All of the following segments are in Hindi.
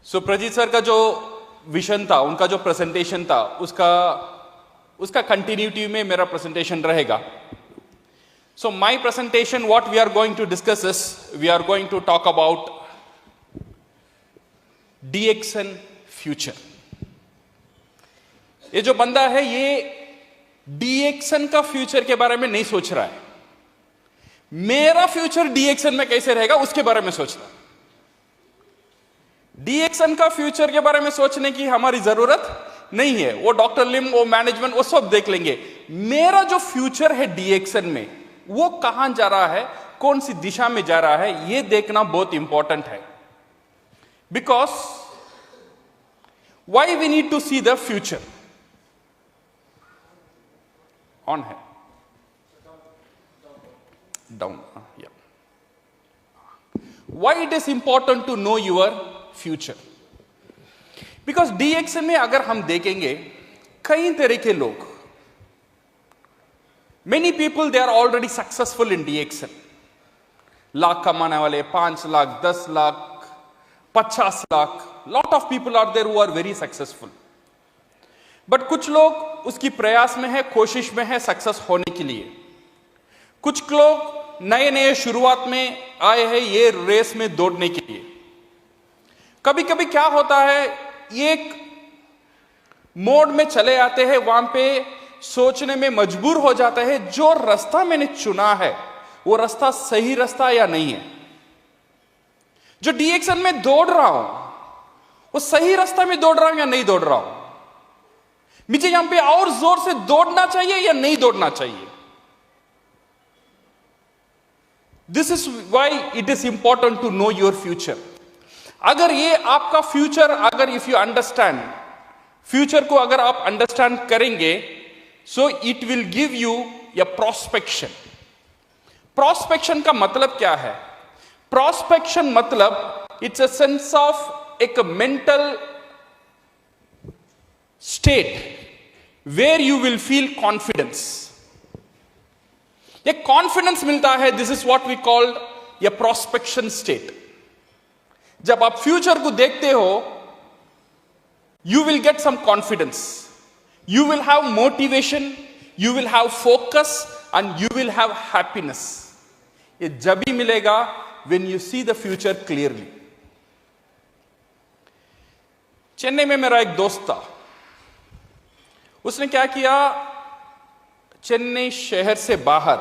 प्रजीत सर का जो विजन था, उनका जो प्रेजेंटेशन था, उसका कंटिन्यूटी में मेरा प्रेजेंटेशन रहेगा. So my presentation, what we are going to discuss is, we are going to talk about DXN future. ये जो बंदा है ये DXN का फ्यूचर के बारे में नहीं सोच रहा है. मेरा फ्यूचर DXN में कैसे रहेगा उसके बारे में सोच रहा है. DXN का फ्यूचर के बारे में सोचने की हमारी जरूरत नहीं है. वो डॉक्टर लिम, वो मैनेजमेंट, वो सब देख लेंगे. मेरा जो फ्यूचर है DXN में, वो कहां जा रहा है, कौन सी दिशा में जा रहा है, ये देखना बहुत इंपॉर्टेंट है. Because why we need to see the future. On है, down. Why it is important to know your future. Because DXN में अगर हम देखेंगे, कई तरह के लोग, many people they are already successful in DXN. Lakh कमाने वाले, 5 lakh, 10 lakh, 50 lakh, lot of people are there who are very successful. But कुछ लोग उसकी प्रयास में है, कोशिश में है सक्सेस होने के लिए. कुछ लोग नए नए शुरुआत में आए हैं ये रेस में दौड़ने के लिए. कभी कभी क्या होता है, एक मोड में चले आते हैं, वहां पे सोचने में मजबूर हो जाता है, जो रास्ता मैंने चुना है वो रास्ता सही रास्ता या नहीं है. जो DXN में दौड़ रहा हूं वो सही रास्ता में दौड़ रहा हूं या नहीं दौड़ रहा हूं, मुझे यहां पे और जोर से दौड़ना चाहिए या नहीं दौड़ना चाहिए. This is why it is important to know your future. अगर ये आपका फ्यूचर, अगर इफ यू अंडरस्टैंड फ्यूचर को, अगर आप अंडरस्टैंड करेंगे, so it will give you a prospection. Prospection का मतलब क्या है? Prospection मतलब it's a sense of एक mental state where you will feel confidence. एक confidence मिलता है. This is what we call a prospection state. जब आप फ्यूचर को देखते हो, you will get some confidence. You will have motivation, you will have focus, and you will have happiness. ये जब भी मिलेगा when you see the future clearly. Chennai में मेरा एक दोस्त था. उसने क्या किया, चेन्नई शहर से बाहर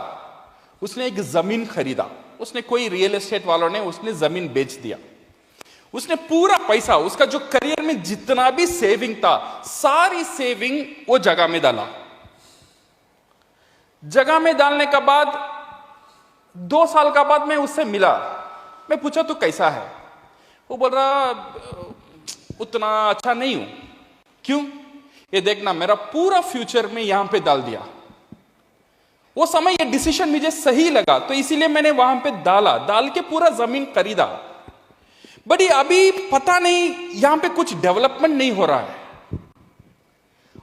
उसने एक जमीन खरीदा. उसने कोई रियल एस्टेट वालों ने उसने जमीन बेच दिया. उसने पूरा पैसा, उसका जो करियर में जितना भी सेविंग था, सारी सेविंग वो जगह में डाला. जगह में डालने का बाद 2 साल का बाद मैं उससे मिला. मैं पूछा तू कैसा है? वो बोल रहा उतना अच्छा नहीं हूं. क्यों? ये देखना, मेरा पूरा फ्यूचर में यहां पे डाल दिया. वो समय ये डिसीजन मुझे सही लगा, तो इसीलिए मैंने वहां पे डाल के पूरा जमीन खरीदा. बड़ी अभी पता नहीं यहां पे कुछ डेवलपमेंट नहीं हो रहा है,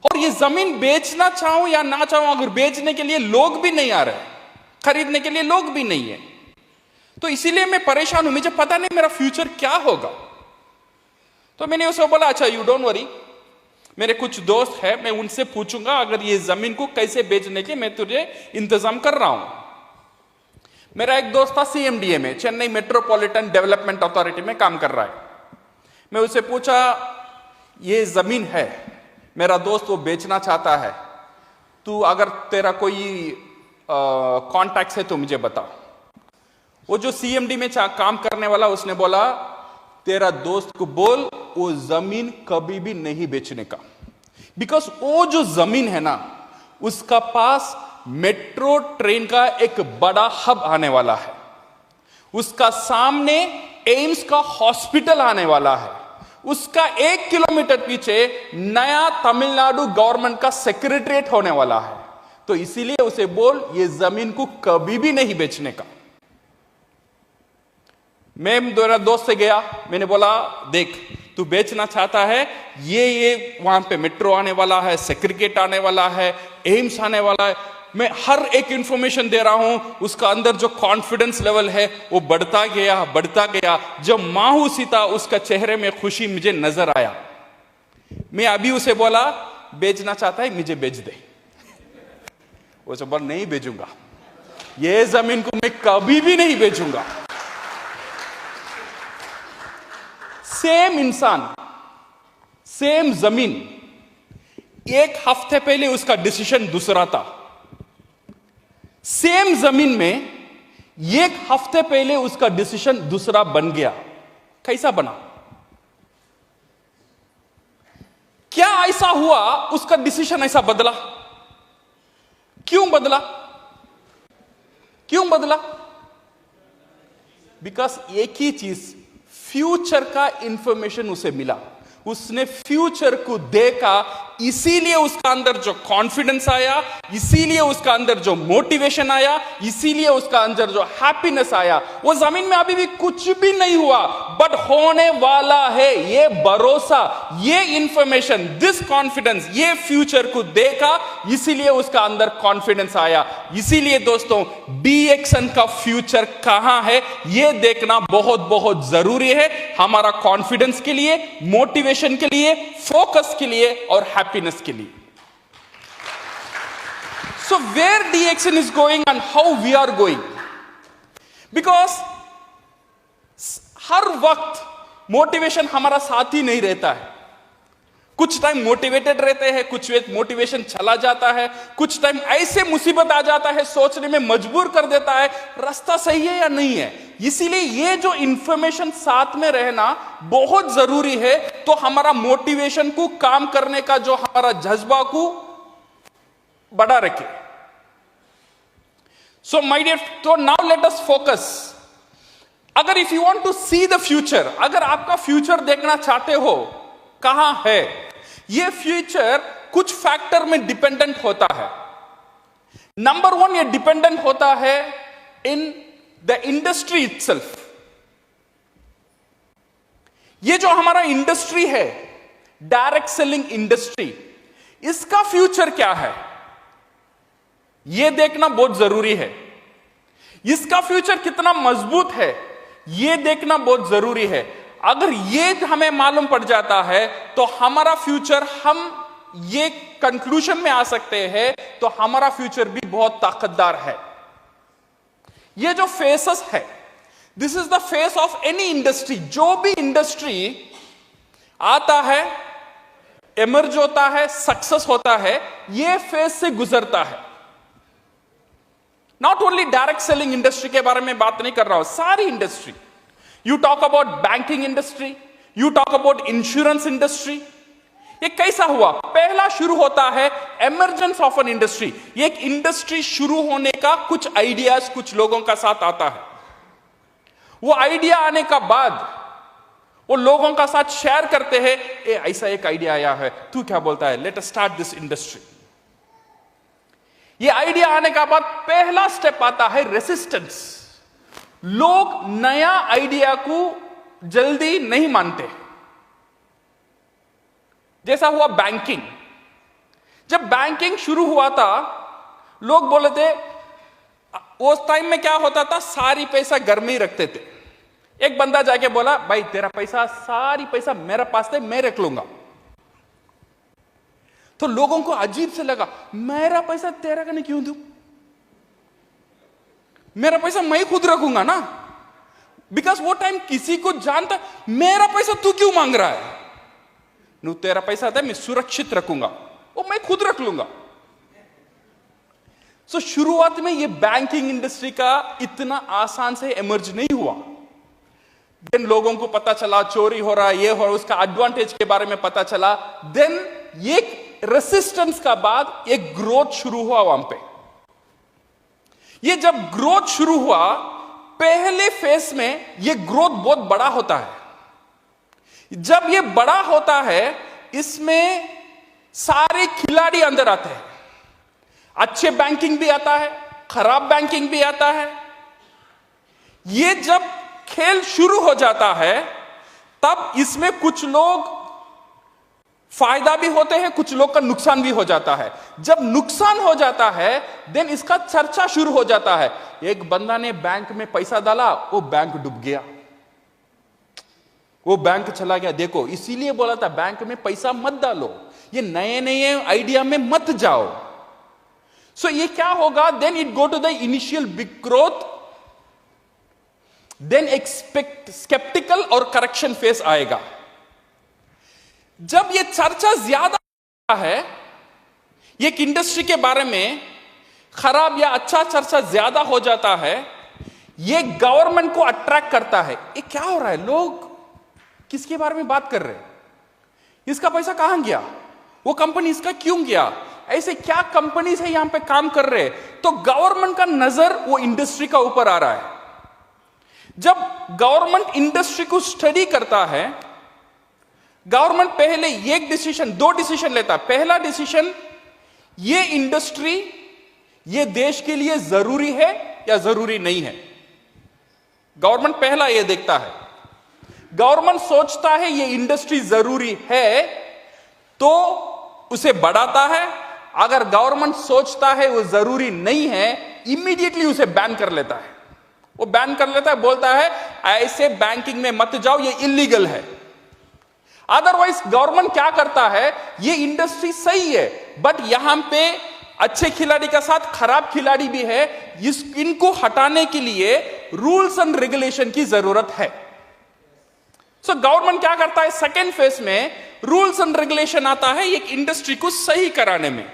और ये जमीन बेचना चाहूं या ना चाहूं, अगर बेचने के लिए लोग भी नहीं आ रहे, खरीदने के लिए लोग भी नहीं है, तो इसीलिए मैं परेशान हूं. मुझे पता नहीं मेरा फ्यूचर क्या होगा. तो मैंने उसको बोला, अच्छा यू डोंट वरी, मेरे कुछ दोस्त है, मैं उनसे पूछूंगा अगर ये जमीन को कैसे बेचने के मैं तुझे इंतजाम कर रहा हूं. मेरा एक दोस्त था CMDA में, चेन्नई मेट्रोपॉलिटन डेवलपमेंट अथॉरिटी में काम कर रहा है. मैं उससे पूछा, ये जमीन है, मेरा दोस्त वो बेचना चाहता है, तू अगर तेरा कोई कॉन्टैक्ट है तो मुझे बता. वो जो CMD में काम करने वाला, उसने बोला, तेरा दोस्त को बोल वो जमीन कभी भी नहीं बेचने का. बिकॉज वो जो जमीन है ना, उसका पास मेट्रो ट्रेन का एक बड़ा हब आने वाला है. उसका सामने एम्स का हॉस्पिटल आने वाला है. उसका 1 किलोमीटर पीछे नया तमिलनाडु गवर्नमेंट का सेक्रेटरीट होने वाला है. तो इसीलिए उसे बोल ये जमीन को कभी भी नहीं बेचने का. मैं मेरा दोस्त से गया, मैंने बोला, देख तू बेचना चाहता है, ये वहां पे मेट्रो आने वाला है, सेक्रेटरीट आने वाला है, एम्स आने वाला है, मैं हर एक इंफॉर्मेशन दे रहा हूं, उसका अंदर जो कॉन्फिडेंस लेवल है वो बढ़ता गया बढ़ता गया। जब मायूसी था उसका चेहरे में खुशी मुझे नजर आया। मैं अभी उसे बोला बेचना चाहता है मुझे बेच दे, वो सब बोला नहीं बेचूंगा, ये जमीन को मैं कभी भी नहीं बेचूंगा। सेम इंसान सेम जमीन, एक हफ्ते पहले उसका डिसीजन दूसरा था। सेम जमीन में एक हफ्ते पहले उसका डिसीजन दूसरा बन गया। कैसा बना? क्या ऐसा हुआ उसका डिसीजन ऐसा बदला? क्यों बदला? क्यों बदला? बिकॉज एक ही चीज, फ्यूचर का इंफॉर्मेशन उसे मिला, उसने फ्यूचर को देखा, इसीलिए उसका अंदर जो कॉन्फिडेंस आया, इसीलिए उसका अंदर जो मोटिवेशन आया, इसीलिए उसका अंदर जो हैप्पीनेस आया। वो जमीन में अभी भी कुछ भी नहीं हुआ, बट होने वाला है, ये भरोसा, ये इंफॉर्मेशन, दिस कॉन्फिडेंस, ये फ्यूचर को देखा, इसीलिए उसका अंदर कॉन्फिडेंस आया। इसीलिए दोस्तों DXN का फ्यूचर कहां है ये देखना बहुत बहुत जरूरी है, हमारा कॉन्फिडेंस के लिए, मोटिवेशन के लिए, फोकस के लिए और हैप्पीनेस के लिए। So where DXN is going and how we are going, because हर वक्त मोटिवेशन हमारा साथ ही नहीं रहता है। कुछ टाइम मोटिवेटेड रहते हैं, कुछ मोटिवेशन चला जाता है, कुछ टाइम ऐसे मुसीबत आ जाता है, सोचने में मजबूर कर देता है रास्ता सही है या नहीं है। इसीलिए ये जो इंफॉर्मेशन साथ में रहना बहुत जरूरी है, तो हमारा मोटिवेशन को, काम करने का जो हमारा जज्बा को बढ़ा रखे। सो माय डियर, तो नाउ लेट अस फोकस। अगर if you want to see the future, अगर आपका फ्यूचर देखना चाहते हो कहां है, ये फ्यूचर कुछ फैक्टर में डिपेंडेंट होता है। नंबर 1, ये डिपेंडेंट होता है इन द इंडस्ट्री इटसेल्फ। ये जो हमारा इंडस्ट्री है, डायरेक्ट सेलिंग इंडस्ट्री, इसका फ्यूचर क्या है ये देखना बहुत जरूरी है। इसका फ्यूचर कितना मजबूत है ये देखना बहुत जरूरी है। अगर ये हमें मालूम पड़ जाता है तो हमारा फ्यूचर, हम ये कंक्लूजन में आ सकते हैं, तो हमारा फ्यूचर भी बहुत ताकतदार है। ये जो फेसेस है, this is the face of any industry. जो भी इंडस्ट्री आता है, इमर्ज होता है, सक्सेस होता है, ये फेस से गुजरता है। Not only direct selling industry के बारे में बात नहीं कर रहा हूं, सारी industry. You talk about banking industry, you talk about insurance industry. ये कैसा हुआ? पहला शुरू होता है एमरजेंस ऑफ एन इंडस्ट्री। एक इंडस्ट्री शुरू होने का कुछ आइडियाज कुछ लोगों का साथ आता है। वो आइडिया आने का बाद वो लोगों का साथ शेयर करते हैं, ऐसा एक आइडिया आया है, तू क्या बोलता है, let us start this industry. ये आइडिया आने का बाद पहला स्टेप आता है रेसिस्टेंस। लोग नया आइडिया को जल्दी नहीं मानते। जैसा हुआ बैंकिंग। जब बैंकिंग शुरू हुआ था, लोग बोले थे, उस टाइम में क्या होता था, सारी पैसा घर में ही रखते थे। एक बंदा जाके बोला, भाई तेरा पैसा, सारी पैसा मेरे पास है, मैं रख लूंगा। तो लोगों को अजीब से लगा, मेरा पैसा तेरा का नहीं क्यों दूं, मेरा पैसा मैं खुद रखूंगा ना। बिकॉज वो टाइम किसी को जानता, मेरा पैसा तू क्यों मांग रहा है, नु तेरा पैसा था, मैं सुरक्षित रखूंगा, वो मैं खुद रख लूंगा। सो शुरुआत में ये बैंकिंग इंडस्ट्री का इतना आसान से इमर्ज नहीं हुआ। देन लोगों को पता चला चोरी हो रहा है, ये हो रहा है, उसका एडवांटेज के बारे में पता चला। देन एक रेसिस्टेंस का बाद एक ग्रोथ शुरू हुआ वहां पे। ये जब ग्रोथ शुरू हुआ, पहले फेस में ये ग्रोथ बहुत बड़ा होता है। जब ये बड़ा होता है, इसमें सारे खिलाड़ी अंदर आते हैं। अच्छे बैंकिंग भी आता है, खराब बैंकिंग भी आता है। ये जब खेल शुरू हो जाता है, तब इसमें कुछ लोग फायदा भी होते हैं, कुछ लोग का नुकसान भी हो जाता है। जब नुकसान हो जाता है देन इसका चर्चा शुरू हो जाता है। एक बंदा ने बैंक में पैसा डाला, वो बैंक डूब गया, वो बैंक चला गया। देखो, इसीलिए बोला था बैंक में पैसा मत डालो, ये नए नए आइडिया में मत जाओ। सो ये क्या होगा, then it go to the initial big growth, then expect skeptical और करेक्शन फेस आएगा। जब ये चर्चा ज्यादा है, एक इंडस्ट्री के बारे में खराब या अच्छा चर्चा ज्यादा हो जाता है, ये गवर्नमेंट को अट्रैक्ट करता है। ये क्या हो रहा है, लोग किसके बारे में बात कर रहे हैं, इसका पैसा कहां गया, वो कंपनी इसका क्यों गया, ऐसे क्या कंपनीज है यहां पे काम कर रहे हैं। तो गवर्नमेंट का नजर वो इंडस्ट्री का ऊपर आ रहा है। जब गवर्नमेंट इंडस्ट्री को स्टडी करता है, गवर्नमेंट पहले एक डिसीजन, दो डिसीजन लेता है। पहला डिसीजन, ये इंडस्ट्री ये देश के लिए जरूरी है या जरूरी नहीं है। गवर्नमेंट पहला ये देखता है। गवर्नमेंट सोचता है ये इंडस्ट्री जरूरी है तो उसे बढ़ाता है। अगर गवर्नमेंट सोचता है वो जरूरी नहीं है, इमीडिएटली उसे बैन कर लेता है। वो बैन कर लेता है, बोलता है ऐसे बैंकिंग में मत जाओ, ये इलीगल है। अदरवाइज गवर्नमेंट क्या करता है, ये इंडस्ट्री सही है बट यहां पे अच्छे खिलाड़ी के साथ खराब खिलाड़ी भी है, इनको हटाने के लिए रूल्स एंड रेगुलेशन की जरूरत है। सो गवर्नमेंट क्या करता है, सेकेंड फेज में रूल्स एंड रेगुलेशन आता है एक इंडस्ट्री को सही कराने में।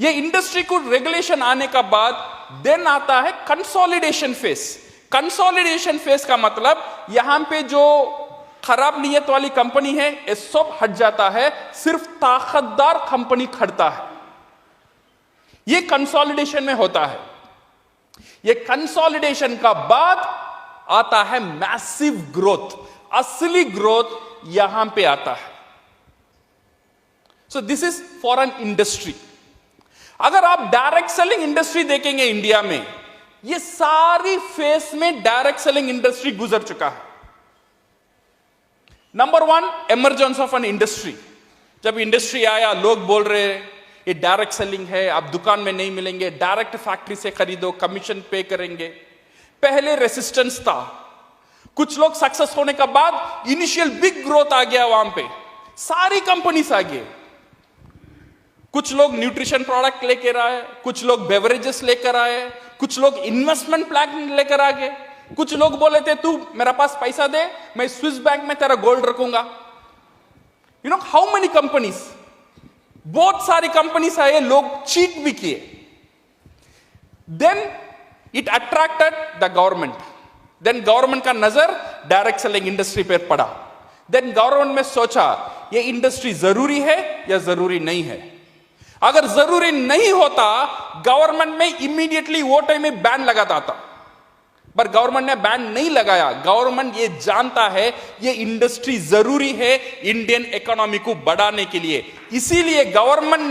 ये इंडस्ट्री को रेगुलेशन आने का बाद देन आता है कंसोलिडेशन फेज। कंसोलिडेशन फेज का मतलब यहां पे जो खराब नीयत वाली कंपनी है ये सब हट जाता है, सिर्फ ताकतदार कंपनी खड़ता है। ये कंसोलिडेशन में होता है। ये कंसोलिडेशन का बाद आता है मैसिव ग्रोथ। असली ग्रोथ यहां पे आता है। सो this is for an industry. अगर आप डायरेक्ट सेलिंग इंडस्ट्री देखेंगे इंडिया में, ये सारी फेस में डायरेक्ट सेलिंग इंडस्ट्री गुजर चुका है। Number one, emergence of an industry. जब इंडस्ट्री आया, लोग बोल रहे ये डायरेक्ट सेलिंग है, आप दुकान में नहीं मिलेंगे, डायरेक्ट फैक्ट्री से खरीदो, कमीशन पे करेंगे। पहले रेसिस्टेंस था, कुछ लोग सक्सेस होने का बाद इनिशियल बिग ग्रोथ आ गया, वहां पे सारी कंपनीज आ गए। कुछ लोग न्यूट्रिशन प्रोडक्ट लेकर आए, कुछ लोग बेवरेजेस लेकर आए, कुछ लोग इन्वेस्टमेंट प्लान लेकर आ गए। कुछ लोग बोले थे तू मेरा पास पैसा दे, मैं स्विस बैंक में तेरा गोल्ड रखूंगा। You know how many companies, बहुत सारी कंपनीज आए, लोग चीट भी किए। Then it attracted the government. देन गवर्नमेंट का नजर डायरेक्ट सेलिंग इंडस्ट्री पर पड़ा। देन गवर्नमेंट ने सोचा ये इंडस्ट्री जरूरी है या जरूरी नहीं है। अगर जरूरी नहीं होता, गवर्नमेंट में इमीडिएटली वो टाइम में बैन लगाता था, पर गवर्नमेंट ने बैन नहीं लगाया। गवर्नमेंट ये जानता है ये इंडस्ट्री जरूरी है इंडियन इकोनॉमी को बढ़ाने के लिए, इसीलिए गवर्नमेंट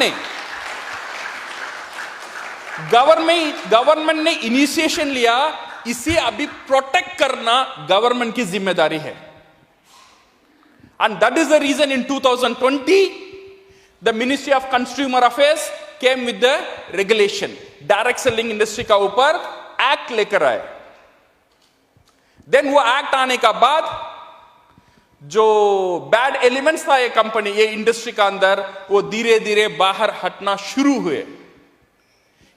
ने इनिशिएशन लिया। इसे अभी प्रोटेक्ट करना गवर्नमेंट की जिम्मेदारी है। And that is the reason in 2020 the ministry of consumer affairs came with the regulation. Direct selling industry का ऊपर एक्ट लेकर आए। देन वो एक्ट आने का बाद जो बैड एलिमेंट्स था ये इंडस्ट्री का अंदर, वो धीरे धीरे बाहर हटना शुरू हुए।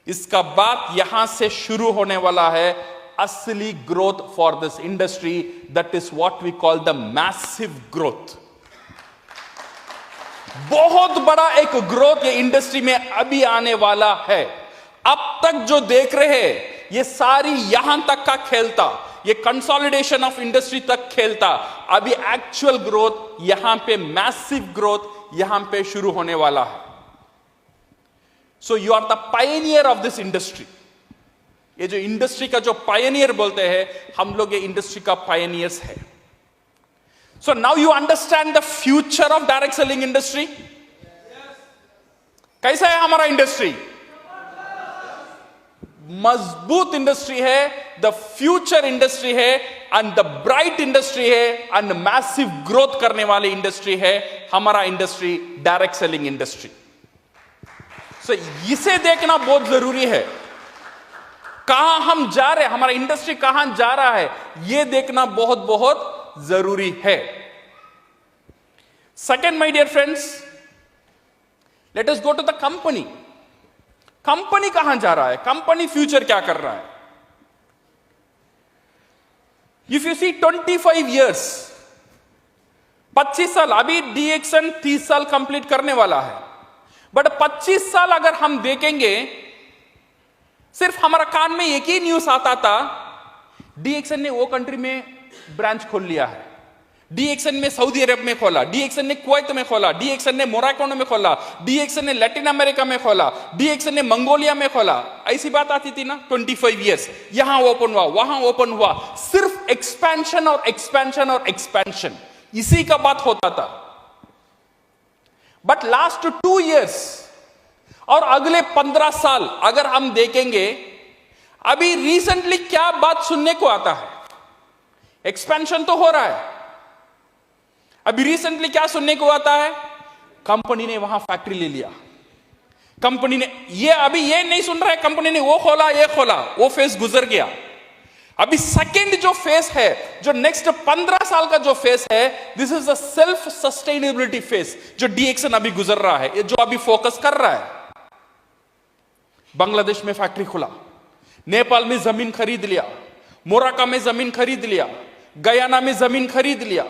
इसका बाद यहां से शुरू होने वाला है असली growth for this industry. That is what we call the massive growth. बहुत बड़ा एक ग्रोथ ये इंडस्ट्री में अभी आने वाला है। अब तक जो देख रहे हैं ये सारी यहां तक का खेलता, ये कंसोलिडेशन ऑफ इंडस्ट्री तक खेलता। अभी एक्चुअल ग्रोथ यहां पे, मैसिव ग्रोथ यहां पे शुरू होने वाला है। So you are the pioneer of this industry. ये जो इंडस्ट्री का जो पायनियर बोलते हैं, हम लोग ये इंडस्ट्री का पायनियर्स है। So now you understand the future of direct selling industry. कैसा है हमारा इंडस्ट्री? मजबूत इंडस्ट्री है, द फ्यूचर इंडस्ट्री है, एंड द ब्राइट इंडस्ट्री है, एंड मैसिव ग्रोथ करने वाली इंडस्ट्री है हमारा इंडस्ट्री, डायरेक्ट सेलिंग इंडस्ट्री। सो इसे देखना बहुत जरूरी है, कहां हम जा रहे हैं, हमारा इंडस्ट्री कहां जा रहा है, यह देखना बहुत बहुत जरूरी है। Second, my dear friends, let us go to the company. Company कहां जा रहा है, कंपनी फ्यूचर क्या कर रहा है। इफ यू सी 25 ईयर्स, 25 साल, अभी डीएक्सन 30 साल कंप्लीट करने वाला है, बट 25 साल अगर हम देखेंगे, सिर्फ हमारा कान में एक ही न्यूज आता था, डीएक्सन ने वो कंट्री में ब्रांच खोल लिया है, डीएक्सन में सऊदी अरब में खोला, डीएक्सन ने कुवैत में खोला, डीएक्सन ने मोरक्को में खोला, डीएक्सन ने लैटिन अमेरिका में खोला, डीएक्सन ने मंगोलिया में खोला। ऐसी बात आती थी ना, 25 ईयर्स, यहां ओपन हुआ, वहां ओपन हुआ, सिर्फ एक्सपेंशन और एक्सपेंशन और एक्सपेंशन, इसी का बात होता था। बट लास्ट 2 ईयर्स और अगले 15 साल अगर हम देखेंगे, अभी रिसेंटली क्या बात सुनने को आता है, एक्सपेंशन तो हो रहा है। अभी रिसेंटली क्या सुनने को आता है, कंपनी ने वहां फैक्ट्री ले लिया, कंपनी ने ये, अभी ये नहीं सुन रहा है कंपनी ने वो खोला, ये खोला, वो फेस गुजर गया। अभी सेकंड जो फेस है, जो नेक्स्ट 15 साल का जो फेस है, this is a self sustainability face, जो डीएक्सन अभी गुजर रहा है, जो अभी फोकस कर रहा है। बांग्लादेश में फैक्ट्री खुला, नेपाल में जमीन खरीद लिया, मोरक्को में जमीन खरीद लिया, गयाना में जमीन खरीद लिया,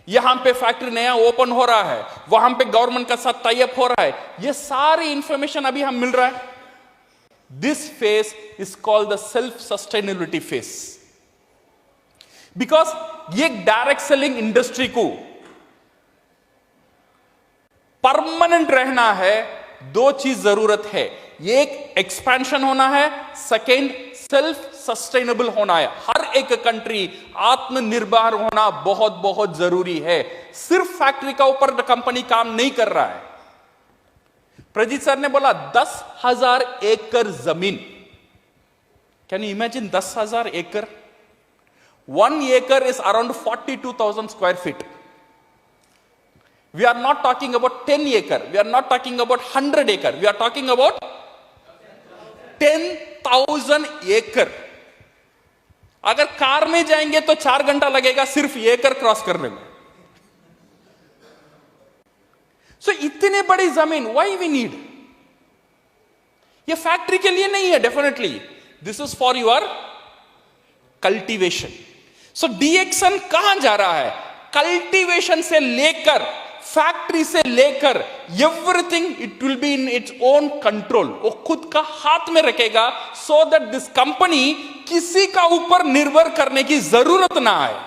यहां पे फैक्ट्री नया ओपन हो रहा है, वहां पे गवर्नमेंट का साथ टाई अप हो रहा है, ये सारी इंफॉर्मेशन अभी हम मिल रहा है। This face is called the self sustainability face, because ये डायरेक्ट सेलिंग इंडस्ट्री को परमानेंट रहना है, 2 चीज जरूरत है, एक एक्सपेंशन होना है, सेकेंड सेल्फ सस्टेनेबल होना है। हर एक कंट्री आत्मनिर्भर होना बहुत बहुत जरूरी है। सिर्फ फैक्ट्री का ऊपर कंपनी काम नहीं कर रहा है। प्रजीत सर ने बोला 10,000 एकड़ जमीन, कैन यू इमेजिन 10,000 एकड़? 1 acre is around 42,000 square feet. We are not talking about 10 acre, we are not talking about 100 acre, we are talking about 10,000 एकड़। अगर कार में जाएंगे तो 4 घंटा लगेगा सिर्फ एकड़ क्रॉस करने में। सो इतने बड़ी जमीन व्हाई वी नीड? ये फैक्ट्री के लिए नहीं है, definitely this is for your cultivation. So DXN कहां जा रहा है? कल्टीवेशन से लेकर, फैक्ट्री से लेकर, everything it will be in its own control, वो खुद का हाथ में रखेगा, सो दैट दिस कंपनी किसी का ऊपर निर्भर करने की जरूरत ना आए।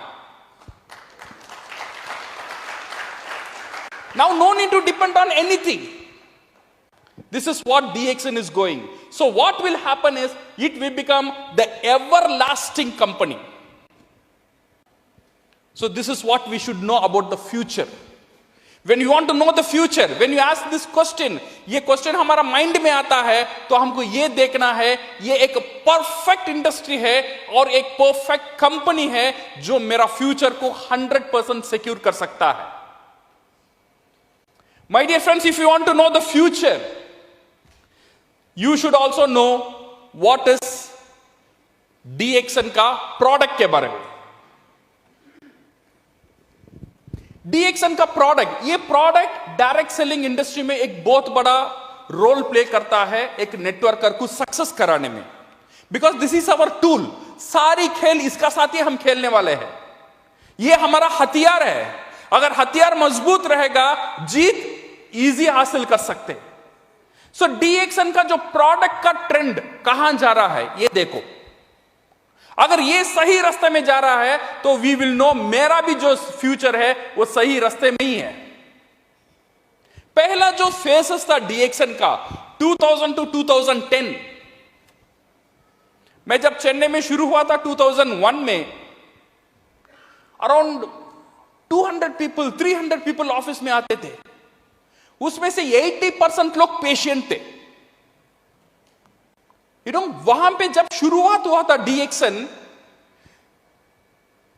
Now no need to depend on anything. This is what DXN is going. So what will happen is, it will become the everlasting company. So this is what we should know about the future. When you want to know the future, when you ask this question, ये question हमारा mind में आता है, तो हमको ये देखना है, ये एक perfect industry है और एक perfect company है जो मेरा future को 100% secure कर सकता है। My dear friends, if you want to know the future, you should also know what is DXN का प्रोडक्ट के बारे में। DXN का प्रोडक्ट, ये प्रोडक्ट डायरेक्ट सेलिंग इंडस्ट्री में एक बहुत बड़ा रोल प्ले करता है एक नेटवर्कर को सक्सेस कराने में, because this is our tool. सारी खेल इसका साथ ही हम खेलने वाले हैं, ये हमारा हथियार है। अगर हथियार मजबूत रहेगा, जीत इजी हासिल कर सकते हैं। सो डीएक्सन का जो प्रोडक्ट का ट्रेंड कहां जा रहा है, ये देखो। अगर ये सही रास्ते में जा रहा है तो वी विल नो मेरा भी जो फ्यूचर है वो सही रास्ते में ही है। पहला जो फेसेस था डीएक्सन का 2000 टू 2010, मैं जब चेन्नई में शुरू हुआ था 2001 में, अराउंड 200 पीपल 300 पीपल ऑफिस में आते थे, उसमें से 80% लोग पेशेंट थे। वहां पे जब शुरुआत हुआ था डीएक्सन,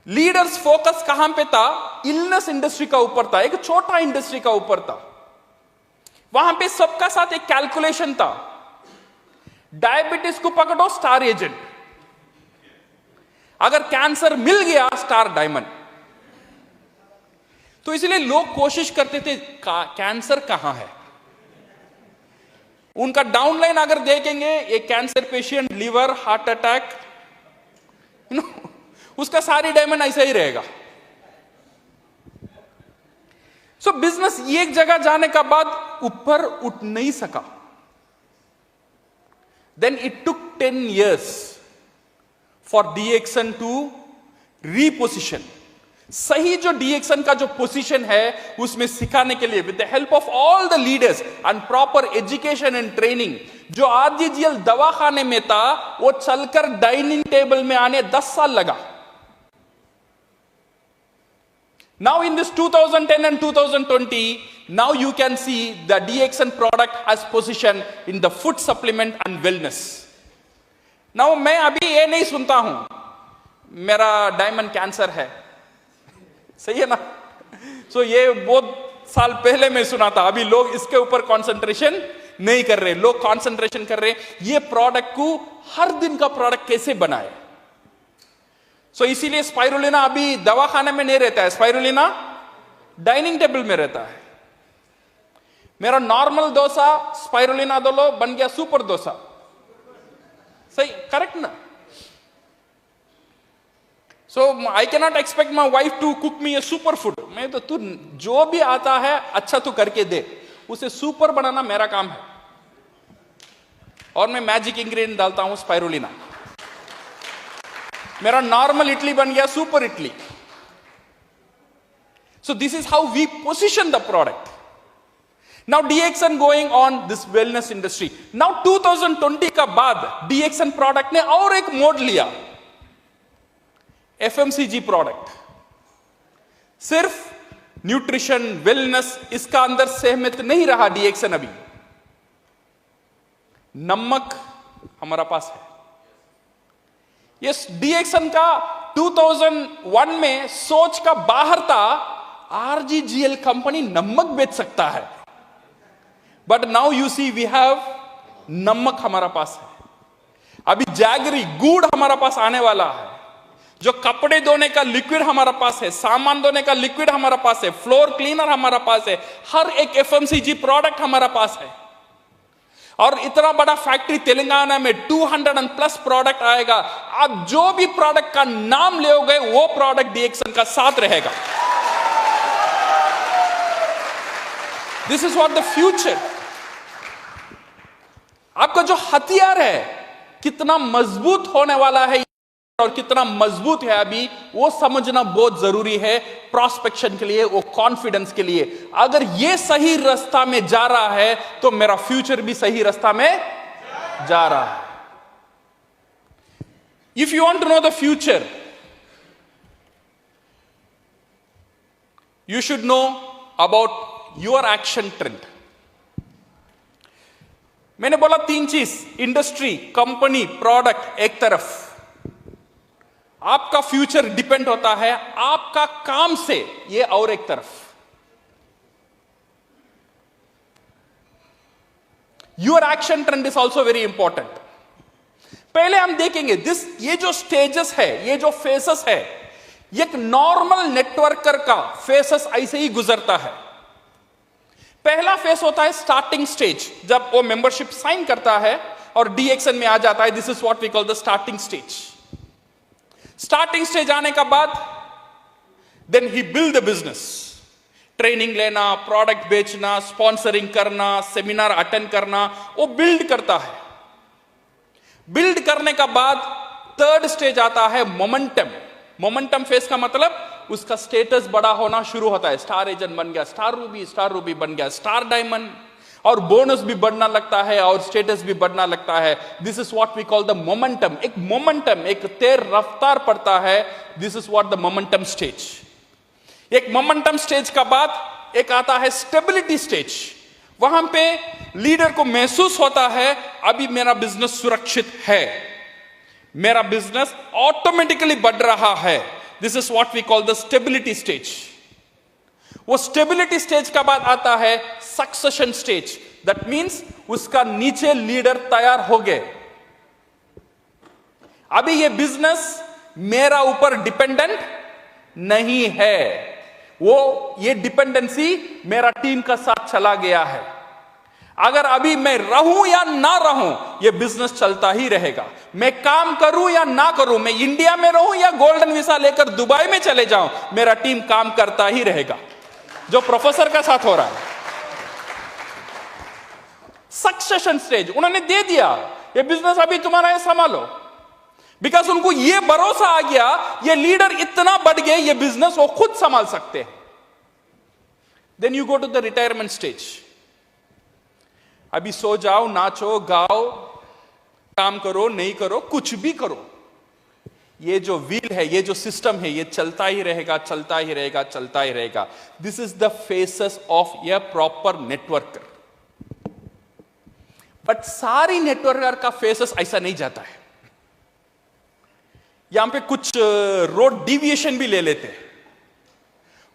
लीडर्स फोकस कहां पे था? इलनेस इंडस्ट्री का ऊपर था, एक छोटा इंडस्ट्री का ऊपर था। वहां पे सबका साथ एक कैलकुलेशन था, डायबिटीज को पकड़ो स्टार एजेंट, अगर कैंसर मिल गया स्टार डायमंड। तो इसलिए लोग कोशिश करते थे कैंसर कहां है। उनका डाउनलाइन अगर देखेंगे, एक cancer patient, liver, heart attack, उसका सारी डायमंड ऐसा ही रहेगा। सो बिजनेस एक जगह जाने का बाद ऊपर उठ नहीं सका। Then it took 10 years for DXN to reposition. सही जो डीएक्सन का जो पोजीशन है उसमें सिखाने के लिए with the help of all the leaders and proper education and training, जो आरजीजीएल दवाखाने में था वो चलकर डाइनिंग टेबल में आने 10 साल लगा। Now in this 2010 and 2020, now you can see the DXN product has position in the food supplement and wellness. Now मैं अभी ये नहीं सुनता हूं मेरा डायमंड कैंसर है, सही है ना? So ये बहुत साल पहले मैं सुना था। अभी लोग इसके ऊपर कंसंट्रेशन नहीं कर रहे, लोग कंसंट्रेशन कर रहे ये प्रोडक्ट को हर दिन का प्रोडक्ट कैसे बनाए। सो इसीलिए स्पाइरुलिना अभी दवाखाने में नहीं रहता है, स्पाइरुलिना डाइनिंग टेबल में रहता है। मेरा नॉर्मल डोसा स्पाइरुलिना दो लो बन गया सुपर डोसा, सही करेक्ट ना? So I can not expect my wife to cook me a super food. मैं तो तू जो भी आता है अच्छा तू करके दे, उसे सुपर बनाना मेरा काम है। और मैं मैजिक इंग्रेडिएंट डालता हूं स्पाइरुलिना, मेरा नॉर्मल इडली बन गया super idli. So this is how we position the product. Now DXN going on this wellness industry. Now 2020 का बाद डीएक्सन प्रोडक्ट ने और एक मोड लिया, एफएमसीजी प्रोडक्ट। सिर्फ न्यूट्रिशन वेलनेस इसका अंदर सहमत नहीं रहा डीएक्सन। अभी नमक हमारा पास है। यस, डीएक्सन का 2001 में सोच का बाहर था आरजीजीएल कंपनी नमक बेच सकता है, but now you see we have नमक हमारा पास है। अभी जैगरी गुड़ हमारा पास आने वाला है, जो कपड़े धोने का लिक्विड हमारा पास है, सामान धोने का लिक्विड हमारा पास है, फ्लोर क्लीनर हमारा पास है, हर एक एफएमसीजी प्रोडक्ट हमारा पास है। और इतना बड़ा फैक्ट्री तेलंगाना में 200+ प्रोडक्ट आएगा। आप जो भी प्रोडक्ट का नाम लोगे वो प्रोडक्ट डीएक्सन का साथ रहेगा। This is what the future. आपका जो हथियार है कितना मजबूत होने वाला है और कितना मजबूत है अभी वो समझना बहुत जरूरी है प्रोस्पेक्शन के लिए, वो कॉन्फिडेंस के लिए। अगर ये सही रास्ता में जा रहा है तो मेरा फ्यूचर भी सही रास्ता में जा रहा है। If you want to know the future, you should know about your action trend. मैंने बोला 3 चीज, इंडस्ट्री, कंपनी, प्रोडक्ट एक तरफ, आपका फ्यूचर डिपेंड होता है आपका काम से, ये और एक तरफ। Your action trend is also very important. पहले हम देखेंगे ये जो स्टेजेस है, ये जो फेसेस है, एक नॉर्मल नेटवर्कर का फेसेस ऐसे ही गुजरता है। पहला फेस होता है स्टार्टिंग स्टेज, जब वो मेंबरशिप साइन करता है और डीएक्सन में आ जाता है। This is what we call the starting stage. Starting stage आने का बाद देन ही बिल्ड द बिजनेस, ट्रेनिंग लेना, प्रोडक्ट बेचना, स्पॉन्सरिंग करना, सेमिनार अटेंड करना, वो बिल्ड करता है। बिल्ड करने का बाद थर्ड स्टेज आता है मोमेंटम। मोमेंटम फेस का मतलब उसका स्टेटस बड़ा होना शुरू होता है। स्टार एजेंट बन गया, स्टार रूबी बन गया, स्टार डायमंड, और बोनस भी बढ़ना लगता है और स्टेटस भी बढ़ना लगता है। This is what we call the momentum. एक मोमेंटम, एक तेज रफ्तार पड़ता है। This is what the momentum stage. एक मोमेंटम स्टेज का बाद एक आता है स्टेबिलिटी स्टेज। वहां पे लीडर को महसूस होता है अभी मेरा बिजनेस सुरक्षित है, मेरा बिजनेस ऑटोमेटिकली बढ़ रहा है, this is what we call the stability stage. वो स्टेबिलिटी स्टेज का बाद आता है सक्सेशन स्टेज। दैट मींस उसका नीचे लीडर तैयार हो गए। अभी ये बिजनेस मेरा ऊपर डिपेंडेंट नहीं है, वो ये डिपेंडेंसी मेरा टीम का साथ चला गया है। अगर अभी मैं रहूं या ना रहूं, ये बिजनेस चलता ही रहेगा। मैं काम करूं या ना करूं, मैं इंडिया में रहूं या गोल्डन वीसा लेकर दुबई में चले जाऊं, मेरा टीम काम करता ही रहेगा, जो प्रोफेसर का साथ हो रहा है। सक्सेशन स्टेज उन्होंने दे दिया, ये बिजनेस अभी तुम्हारा है, संभालो। बिकॉज उनको ये भरोसा आ गया, ये लीडर इतना बढ़ गए, ये बिजनेस वो खुद संभाल सकते हैं। Then you go to the retirement stage. अभी सो जाओ, नाचो, गाओ, काम करो, नहीं करो, कुछ भी करो, ये जो व्हील है, ये जो सिस्टम है, ये चलता ही रहेगा, चलता ही रहेगा, चलता ही रहेगा। This is the faces of A proper networker. But सारी नेटवर्कर का फेसेस ऐसा नहीं जाता है। यहां पे कुछ रोड डिविएशन भी ले लेते हैं।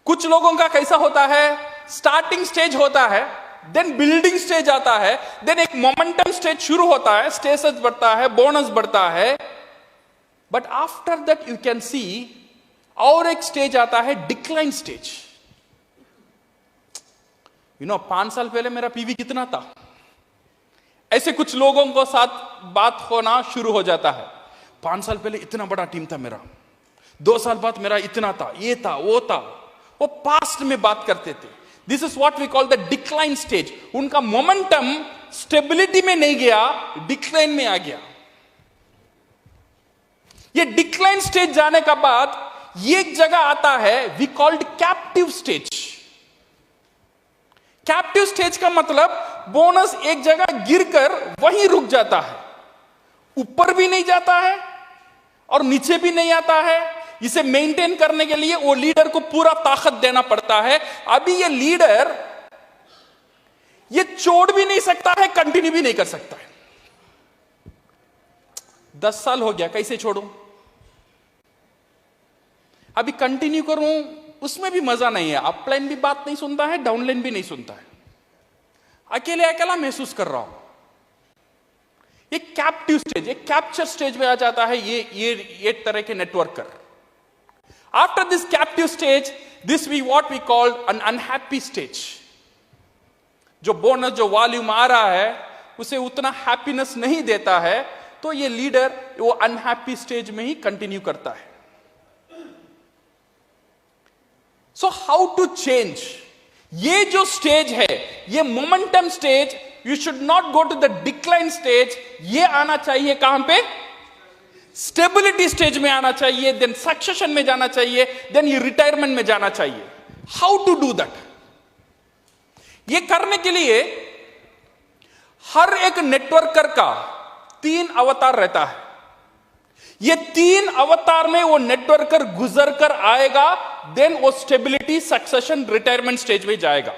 कुछ लोगों का कैसा होता है, स्टार्टिंग स्टेज होता है, देन बिल्डिंग स्टेज आता है, देन एक मोमेंटम स्टेज शुरू होता है, स्टेटस बढ़ता है, बोनस बढ़ता है। But after that you can see और एक स्टेज आता है, डिक्लाइन स्टेज। यू नो 5 साल पहले मेरा पीवी कितना था, ऐसे कुछ लोगों को साथ बात होना शुरू हो जाता है। 5 साल पहले इतना बड़ा टीम था मेरा, 2 साल बाद मेरा इतना था, ये था, वो था, वो पास्ट में बात करते थे। This is what we call the decline stage. उनका मोमेंटम स्टेबिलिटी में नहीं गया, डिक्लाइन में आ गया। ये डिक्लाइन स्टेज जाने का बाद ये एक जगह आता है, we called captive stage. Captive stage का मतलब बोनस एक जगह गिरकर वहीं रुक जाता है, ऊपर भी नहीं जाता है और नीचे भी नहीं आता है। इसे मेंटेन करने के लिए वो लीडर को पूरा ताकत देना पड़ता है। अभी ये लीडर ये छोड़ भी नहीं सकता है, कंटिन्यू भी नहीं कर सकता है। 10 साल हो गया, कैसे छोड़ूं? अभी कंटिन्यू करूं, उसमें भी मजा नहीं है। अपलाइन भी बात नहीं सुनता है, डाउनलाइन भी नहीं सुनता है, अकेले अकेला महसूस कर रहा हूं। ये कैप्टिव स्टेज, ये कैप्चर स्टेज में आ जाता है ये तरह के networker. After this captive stage, this we what we called an unhappy stage. जो बोनस, जो वॉल्यूम आ रहा है, उसे उतना हैप्पीनेस नहीं देता है, तो ये लीडर वो अनहैप्पी स्टेज में ही कंटिन्यू करता है। So how to change? ये जो स्टेज है, ये momentum stage, you should not go to the decline stage. ये आना चाहिए कहां पे? स्टेबिलिटी स्टेज में आना चाहिए, देन सक्सेशन में जाना चाहिए, देन ये रिटायरमेंट में जाना चाहिए। How to do that? ये करने के लिए हर एक नेटवर्कर का 3 अवतार रहता है। ये 3 अवतार में वो नेटवर्कर गुजर कर आएगा, देन वो स्टेबिलिटी, सक्सेशन, रिटायरमेंट स्टेज में जाएगा।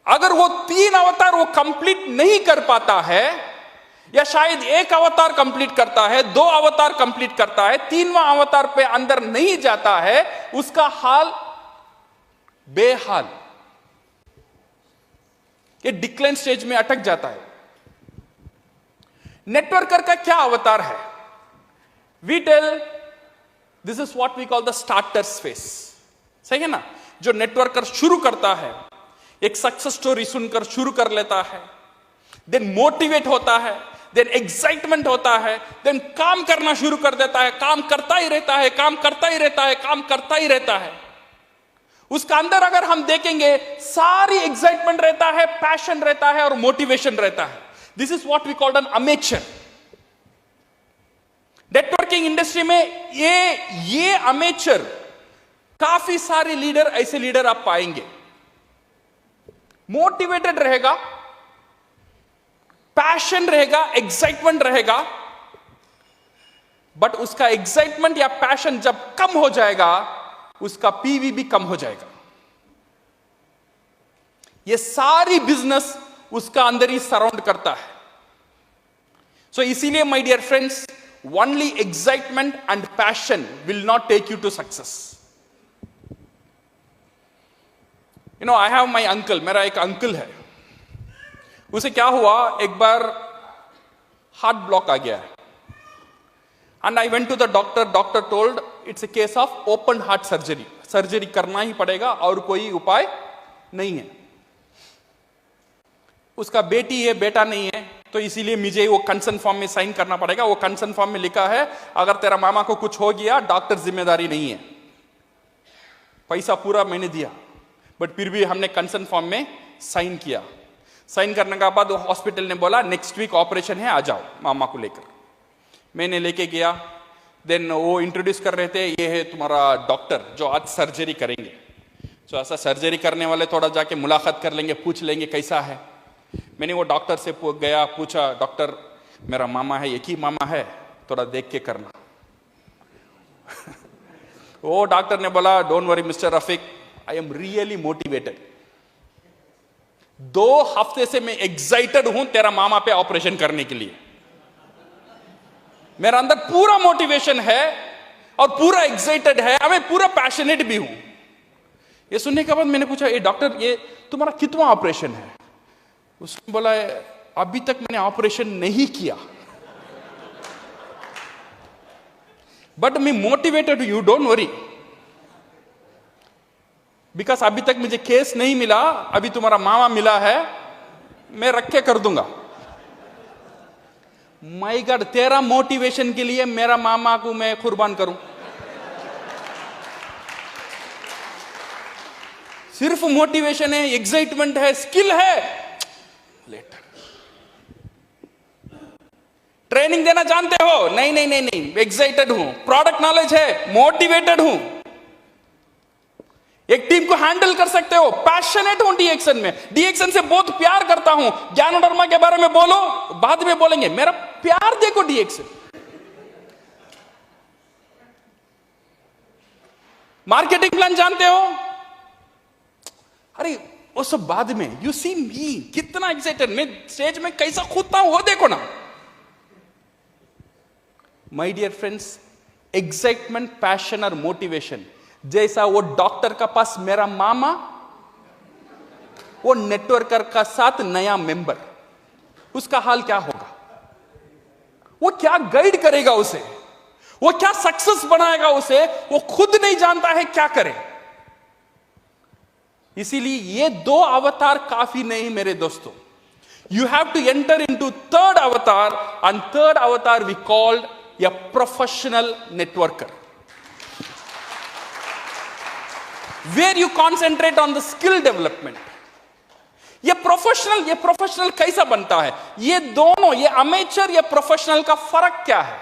अगर वो 3 अवतार वो कंप्लीट नहीं कर पाता है, या शायद एक अवतार कंप्लीट करता है, 2 अवतार कंप्लीट करता है, 3वां अवतार पे अंदर नहीं जाता है, उसका हाल बेहाल, ये डिक्लाइन स्टेज में अटक जाता है। नेटवर्कर का क्या अवतार है? We tell this is what we call the starters phase. सही है ना? जो नेटवर्कर शुरू करता है, एक सक्सेस स्टोरी सुनकर शुरू कर लेता है, देन मोटिवेट होता है, देन एक्साइटमेंट होता है, देन काम करना शुरू कर देता है, काम करता ही रहता है, काम करता ही रहता है, काम करता ही रहता है। उसका अंदर अगर हम देखेंगे, सारी एक्साइटमेंट रहता है, पैशन रहता है और मोटिवेशन रहता है। This is what we called an amateur. Networking industry में ये अमेचर, काफी सारे लीडर, ऐसे लीडर आप पाएंगे। मोटिवेटेड रहेगा, पैशन रहेगा, एक्साइटमेंट रहेगा, बट उसका एक्साइटमेंट या पैशन जब कम हो जाएगा, उसका पीवी भी कम हो जाएगा। ये सारी बिजनेस उसका अंदर ही सराउंड करता है। सो इसीलिए my dear friends, only excitement and passion will not take you to success. You know, I have my uncle, मेरा एक अंकल है, उसे क्या हुआ, एक बार हार्ट ब्लॉक आ गया है, and I went to the doctor. Doctor told it's a case of open heart surgery, surgery करना ही पड़ेगा और कोई उपाय नहीं है। उसका बेटी है, बेटा नहीं है, तो इसीलिए मुझे वो कंसर्न फॉर्म में साइन करना पड़ेगा। वो कंसर्न फॉर्म में लिखा है, अगर तेरा मामा को कुछ हो गया, डॉक्टर जिम्मेदारी नहीं है। पैसा पूरा मैंने दिया, बट फिर भी हमने कंसर्न फॉर्म में साइन किया। साइन करने के बाद हॉस्पिटल ने बोला नेक्स्ट वीक ऑपरेशन है, आ जाओ मामा को लेकर। मैंने लेके गया। देन वो इंट्रोड्यूस कर रहे थे, ये है तुम्हारा डॉक्टर जो आज सर्जरी करेंगे। सो ऐसा सर्जरी करने वाले थोड़ा जाके मुलाकात कर लेंगे, पूछ लेंगे कैसा है। मैंने वो डॉक्टर से गया, पूछा, डॉक्टर मेरा मामा है, एक ही मामा है, थोड़ा देख के करना। वो डॉक्टर ने बोला, don't worry mister Rafiq, I am really motivated. 2 हफ्ते से मैं एक्साइटेड हूं तेरा मामा पे ऑपरेशन करने के लिए। मेरा अंदर पूरा मोटिवेशन है और पूरा एक्साइटेड है, मैं पूरा पैशनेट भी हूं। ये सुनने के बाद मैंने पूछा, ये डॉक्टर, ये तुम्हारा कितना ऑपरेशन है? उसने बोला, अभी तक मैंने ऑपरेशन नहीं किया, बट मैं motivated, you don't worry, because अभी तक मुझे केस नहीं मिला, अभी तुम्हारा मामा मिला है, मैं रख के कर दूंगा। माय गॉड, तेरा मोटिवेशन के लिए मेरा मामा को मैं कुर्बान करूं? सिर्फ मोटिवेशन है, एक्साइटमेंट है, स्किल है, लेटर। ट्रेनिंग देना जानते हो? नहीं नहीं नहीं नहीं, एक्साइटेड हूं। प्रोडक्ट नॉलेज है, मोटिवेटेड हूं। एक टीम को हैंडल कर सकते हो, पैशनेट हूं डीएक्शन में, डीएक्शन से बहुत प्यार करता हूं। ज्ञानोधर्मा के बारे में बोलो, बाद में बोलेंगे, मेरा प्यार देखो डीएक्शन। मार्केटिंग प्लान जानते हो? अरे वो सब बाद में। यू सी मी, कितना एक्साइटेड, मैं स्टेज में कैसा कूदता हूं वो देखो ना। My dear friends, excitement, passion और मोटिवेशन जैसा वो डॉक्टर का पास मेरा मामा, वो नेटवर्कर का साथ नया मेंबर, उसका हाल क्या होगा? वो क्या गाइड करेगा उसे? वो क्या सक्सेस बनाएगा उसे? वो खुद नहीं जानता है क्या करे। इसीलिए ये 2 अवतार काफी नहीं मेरे दोस्तों। You have to enter into 3rd अवतार, एंड 3rd अवतार we called a professional networker, where you concentrate on the skill development. ये प्रोफेशनल कैसा बनता है? ये दोनों, ये अमेचर, ये प्रोफेशनल का फर्क क्या है?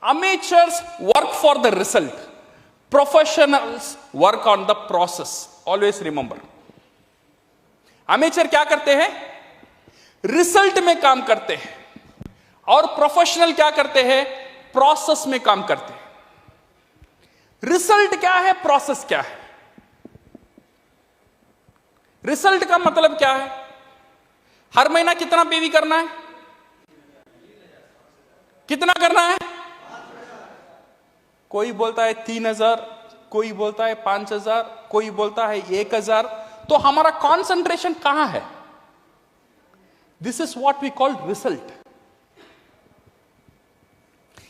Amateurs work for the result, professionals work on the process. Always remember, amateur क्या करते हैं? रिजल्ट में काम करते हैं, और प्रोफेशनल क्या करते हैं? प्रोसेस में काम करते हैं। रिजल्ट क्या है, प्रोसेस क्या है? रिजल्ट का मतलब क्या है? हर महीना कितना पेवी करना है? कितना करना है? कोई बोलता है 3000, कोई बोलता है 5000, कोई बोलता है 1000। तो हमारा कॉन्सेंट्रेशन कहां है? This is what we call result.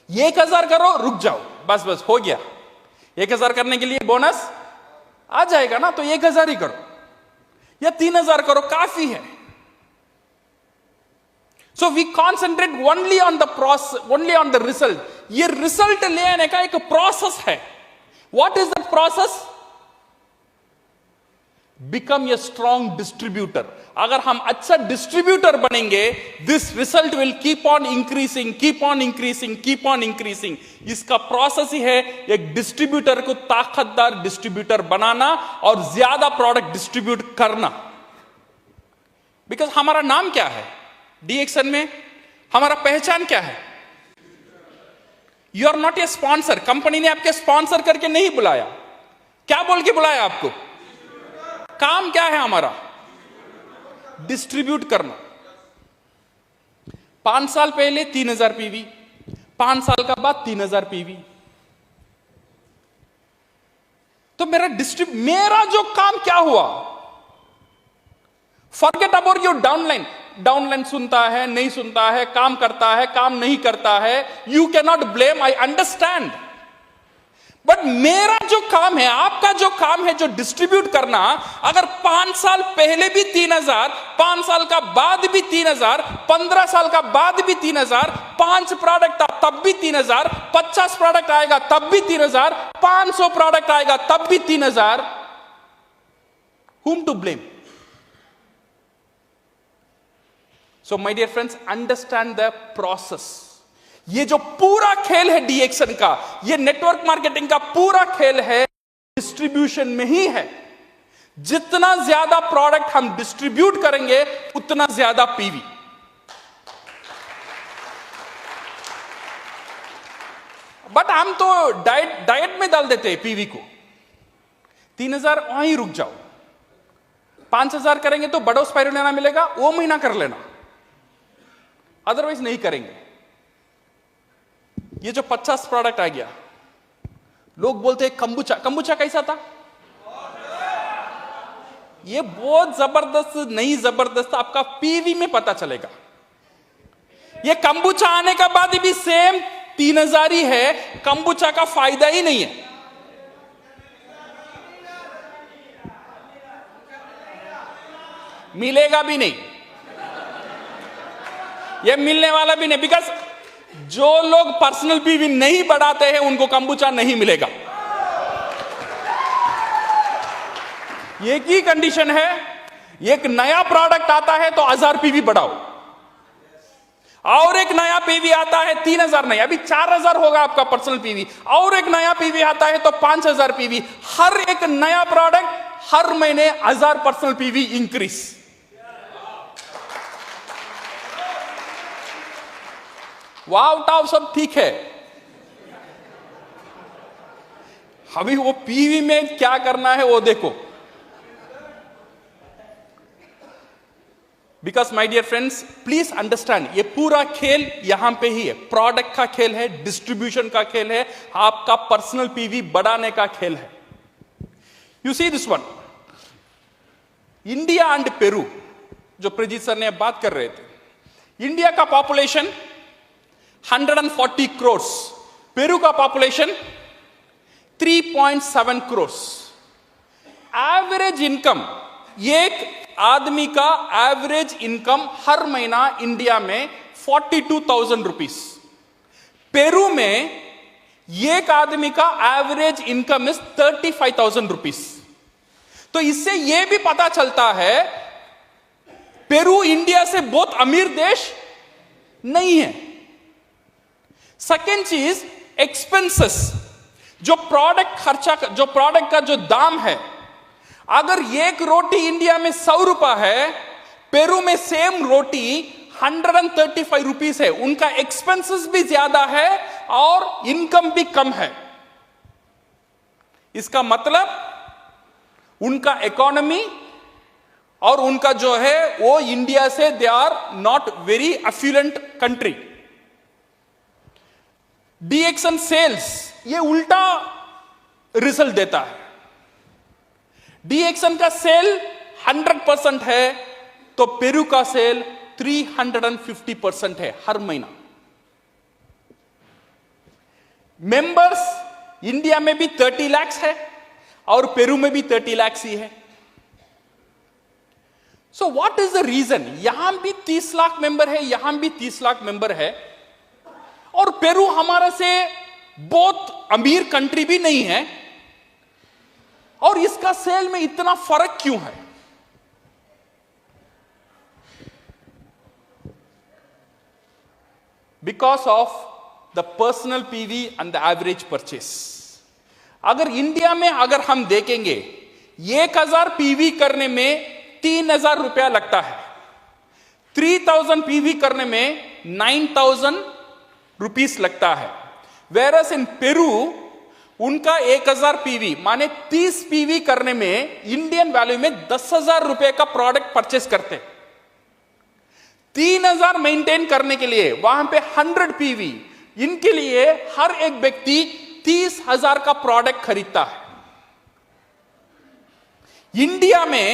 1000 करो, रुक जाओ, बस बस हो गया। 1000 करने के लिए बोनस आ जाएगा ना, तो 1000 ही करो, या 3000 करो, काफी है। So we concentrate only on the process, only on the result. ये रिजल्ट लेने का एक प्रोसेस है। What is the process? Become a strong distributor. अगर हम अच्छा डिस्ट्रीब्यूटर बनेंगे, this result will keep on increasing, keep on increasing, keep on increasing. इसका प्रोसेस ही है एक डिस्ट्रीब्यूटर को ताकतदार डिस्ट्रीब्यूटर बनाना और ज्यादा प्रोडक्ट डिस्ट्रीब्यूट करना। बिकॉज हमारा नाम क्या है डीएक्शन में? हमारा पहचान क्या है? You are not a sponsor. Company ने आपके स्पॉन्सर करके नहीं बुलाया। क्या बोल के बुलाया आपको? काम क्या है हमारा? डिस्ट्रीब्यूट करना। 5 साल पहले 3000 पीवी, 5 साल का बाद 3000 पीवी। तो मेरा जो काम क्या हुआ? Forget about your downline. Downline सुनता है, नहीं सुनता है, काम करता है, काम नहीं करता है, you can not blame, I understand. But मेरा जो काम है, आपका जो काम है, जो डिस्ट्रीब्यूट करना, अगर 5 साल पहले भी 3000, 5 साल का बाद भी 3000, 15 साल का बाद भी 3000, 5 प्रोडक्ट तब भी 3000, 50 प्रोडक्ट आएगा तब भी 3000, 500 प्रोडक्ट आएगा तब भी 3000, whom to blame? So my dear friends, understand the process. ये जो पूरा खेल है डीएक्शन का, ये नेटवर्क मार्केटिंग का पूरा खेल है, डिस्ट्रीब्यूशन में ही है। जितना ज्यादा प्रोडक्ट हम डिस्ट्रीब्यूट करेंगे उतना ज्यादा पीवी। बट हम तो डाइट में डाल देते हैं पीवी को। 3000 वहीं रुक जाओ, 5000 करेंगे तो बड़ो स्पाइरुलिना मिलेगा, वो महीना कर लेना, अदरवाइज नहीं करेंगे। ये जो 50 प्रोडक्ट आ गया, लोग बोलते हैं कंबुचा। कंबुचा कैसा था? ये बहुत जबरदस्त, नहीं जबरदस्त, आपका पीवी में पता चलेगा। ये कंबुचा आने का बाद भी सेम 3000 ही है, कंबुचा का फायदा ही नहीं है। मिलेगा भी नहीं, ये मिलने वाला भी नहीं, बिकॉज जो लोग पर्सनल पीवी नहीं बढ़ाते हैं उनको कंबुचा नहीं मिलेगा। एक ही कंडीशन है, एक नया प्रोडक्ट आता है तो 1000 पीवी बढ़ाओ, और एक नया पीवी आता है 3000 नहीं, अभी 4000 होगा आपका पर्सनल पीवी, और एक नया पीवी आता है तो 5000 पीवी। हर एक नया प्रोडक्ट हर महीने 1000 पर्सनल पीवी इंक्रीज। वाव टाव सब ठीक है, अभी वो पीवी में क्या करना है वो देखो। Because my dear friends, please understand, ये पूरा खेल यहां पे ही है। प्रोडक्ट का खेल है, डिस्ट्रीब्यूशन का खेल है, आपका पर्सनल पीवी बढ़ाने का खेल है। You see this one, India and Peru, जो प्रजीत सर ने बात कर रहे थे। इंडिया का पॉपुलेशन 140 crores, पेरू का पॉपुलेशन 3.7 crores। एवरेज इनकम, एक आदमी का एवरेज इनकम हर महीना इंडिया में 42,000 रुपीस। पेरू में एक आदमी का एवरेज इनकम इज 35,000 रुपीस। तो इससे यह भी पता चलता है पेरू इंडिया से बहुत अमीर देश नहीं है। सेकेंड चीज, एक्सपेंसेस, जो प्रोडक्ट खर्चा, जो प्रोडक्ट का जो दाम है, अगर एक रोटी इंडिया में 100 रुपया है, पेरू में सेम रोटी 135 रुपीस है। उनका एक्सपेंसेस भी ज्यादा है और इनकम भी कम है। इसका मतलब उनका इकोनॉमी और उनका जो है वो इंडिया से they are not very affluent country. DXN sales ये उल्टा रिजल्ट देता है। डीएक्शन का सेल 100% है तो पेरू का सेल 350% है हर महीना। मेंबर्स इंडिया में भी 30 लाख है और पेरू में भी 30 लाख ही है। So what is the reason? यहां भी 30 लाख मेंबर है, यहां भी 30 लाख मेंबर है, और पेरू हमारा से बहुत अमीर कंट्री भी नहीं है, और इसका सेल में इतना फर्क क्यों है? Because of the personal PV and the average purchase. अगर इंडिया में अगर हम देखेंगे 1000 पीवी करने में 3000 रुपया लगता है, 3000 पीवी करने में 9000 रुपीस लगता है। वेरस इन पेरू उनका 1000 पीवी माने 30 पीवी करने में इंडियन वैल्यू में 10,000 रुपए का प्रोडक्ट परचेस करते हैं। 3000 मेंटेन करने के लिए वहां पे 100 पीवी, इनके लिए हर एक व्यक्ति 30,000 का प्रोडक्ट खरीदता है। इंडिया में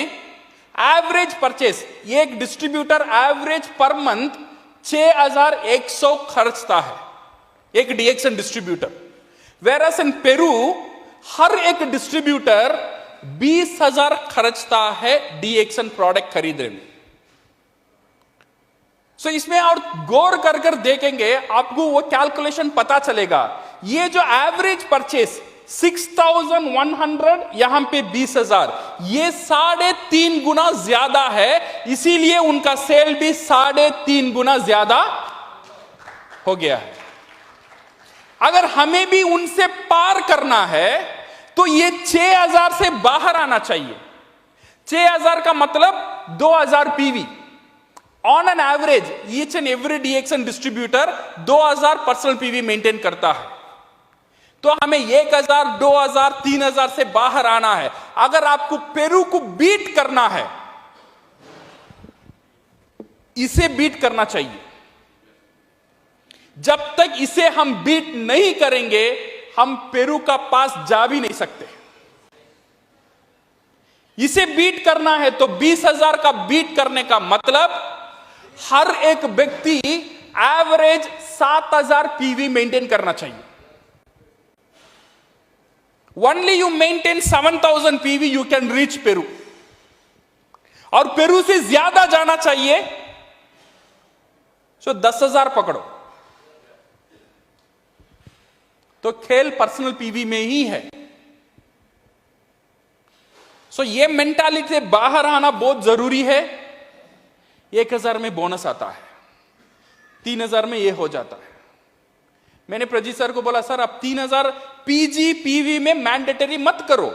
एवरेज परचेस एक डिस्ट्रीब्यूटर एवरेज पर मंथ 6,100 खर्चता है, एक डीएक्सन डिस्ट्रीब्यूटर। वेरस इन पेरू हर एक डिस्ट्रीब्यूटर 20,000 खर्चता है डीएक्सन प्रोडक्ट खरीदने में। सो इसमें और गौर कर कर देखेंगे, आपको वो कैलकुलेशन पता चलेगा। ये जो एवरेज परचेस 6,100, यहां पे 20,000, ये 3.5 गुना ज्यादा है, इसीलिए उनका सेल भी 3.5 गुना ज्यादा हो गया है। अगर हमें भी उनसे पार करना है तो ये 6,000 से बाहर आना चाहिए। 6,000 का मतलब 2,000 PV on an average. Each and every DXN distributor 2,000 personal PV maintain करता है। तो हमें 1,000, 2,000, 3,000 से बाहर आना है। अगर आपको पेरू को बीट करना है, इसे बीट करना चाहिए। जब तक इसे हम बीट नहीं करेंगे, हम पेरू का पास जा भी नहीं सकते। इसे बीट करना है तो 20,000 का बीट करने का मतलब हर एक व्यक्ति एवरेज 7,000 पीवी मेंटेन करना चाहिए। Only you maintain 7,000 PV, you can reach Peru. और पेरू से ज्यादा जाना चाहिए तो 10,000 पकड़ो। तो खेल पर्सनल पीवी में ही है। सो ये मेंटालिटी से बाहर आना बहुत जरूरी है। 1,000 में बोनस आता है, 3,000 में ये हो जाता है। मैंने प्रजीत सर को बोला, सर अब 3,000 पीजी पीवी में मैंडेटरी मत करो।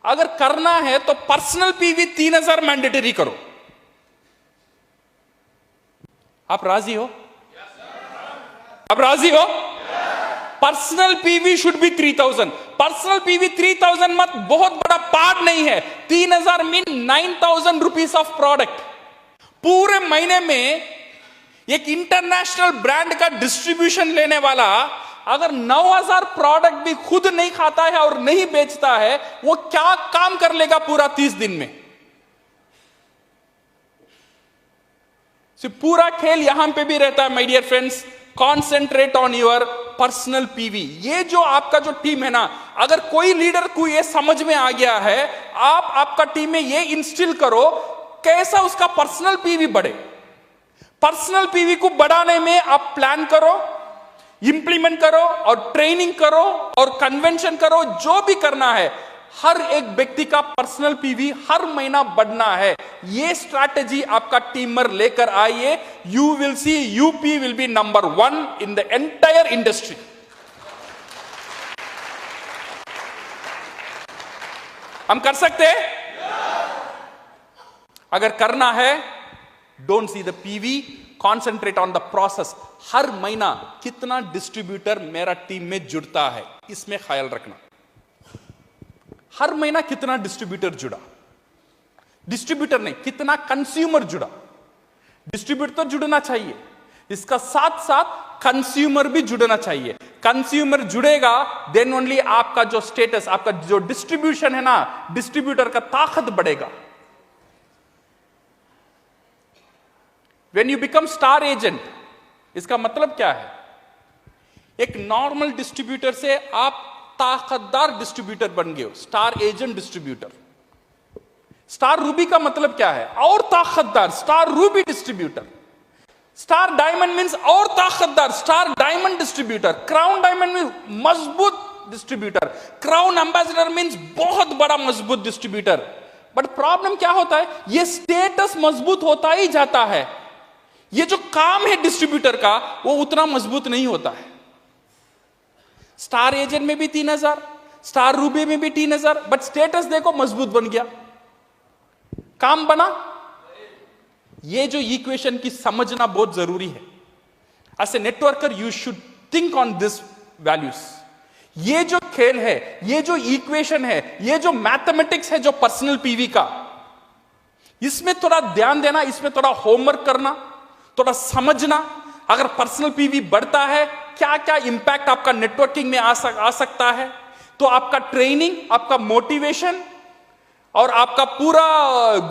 अगर करना है तो पर्सनल पीवी 3,000 मैंडेटरी करो। आप राजी हो? आप राजी हो? Personal PV should be 3,000। Personal PV 3,000 मत बहुत बड़ा पार्ट नहीं है। 3,000 मीन 9,000 रुपीज ऑफ प्रोडक्ट। पूरे महीने में एक इंटरनेशनल ब्रांड का डिस्ट्रीब्यूशन लेने वाला अगर 9,000 प्रोडक्ट भी खुद नहीं खाता है और नहीं बेचता है, वो क्या काम कर लेगा पूरा 30 दिन में? पूरा खेल यहां पे भी रहता है। My dear friends, concentrate on your personal PV. ये जो आपका जो टीम है ना, अगर कोई लीडर को ये समझ में आ गया है, आप आपका टीम में ये इंस्टिल करो कैसा उसका पर्सनल पीवी बढ़े। पर्सनल पीवी को बढ़ाने में आप प्लान करो, इंप्लीमेंट करो और ट्रेनिंग करो और कन्वेंशन करो। जो भी करना है, हर एक व्यक्ति का पर्सनल पीवी हर महीना बढ़ना है। ये स्ट्रैटेजी आपका टीमर लेकर आइए। You will see UP will be number 1 in the entire industry. हम कर सकते हैं? अगर करना है, don't see the PV, concentrate on the process. हर महीना कितना डिस्ट्रीब्यूटर मेरा टीम में जुड़ता है, इसमें ख्याल रखना। हर महीना कितना डिस्ट्रीब्यूटर जुड़ा, डिस्ट्रीब्यूटर नहीं, कितना कंज्यूमर जुड़ा। डिस्ट्रीब्यूटर तो जुड़ना चाहिए, इसका साथ साथ कंज्यूमर भी जुड़ना चाहिए। कंज्यूमर जुड़ेगा, देन ओनली आपका जो स्टेटस, आपका जो डिस्ट्रीब्यूशन है ना, डिस्ट्रीब्यूटर का ताकत बढ़ेगा। When you become star agent, इसका मतलब क्या है? एक नॉर्मल डिस्ट्रीब्यूटर से आप ताकतदार डिस्ट्रीब्यूटर बन गए हो, star agent distributor. Star ruby का मतलब क्या है? और ताकतदार star ruby distributor. Star diamond means और ताकतदार star diamond distributor. Crown diamond means मजबूत डिस्ट्रीब्यूटर। क्राउन एम्बेसडर मींस बहुत बड़ा मजबूत डिस्ट्रीब्यूटर। बट प्रॉब्लम क्या होता है? ये स्टेटस मजबूत होता ही जाता है, ये जो काम है डिस्ट्रीब्यूटर का वो उतना मजबूत नहीं होता है। स्टार एजेंट में भी 3,000, स्टार रूबी में भी 3,000, बट स्टेटस देखो मजबूत बन गया, काम बना। ये जो इक्वेशन की समझना बहुत जरूरी है। As a networker you should think on this values. ये जो खेल है, ये जो इक्वेशन है, ये जो मैथमेटिक्स है जो पर्सनल पीवी का, इसमें थोड़ा ध्यान देना, इसमें थोड़ा होमवर्क करना, थोड़ा समझना। अगर पर्सनल पीवी बढ़ता है, क्या क्या इंपैक्ट आपका नेटवर्किंग में आ सकता है, तो आपका ट्रेनिंग, आपका मोटिवेशन और आपका पूरा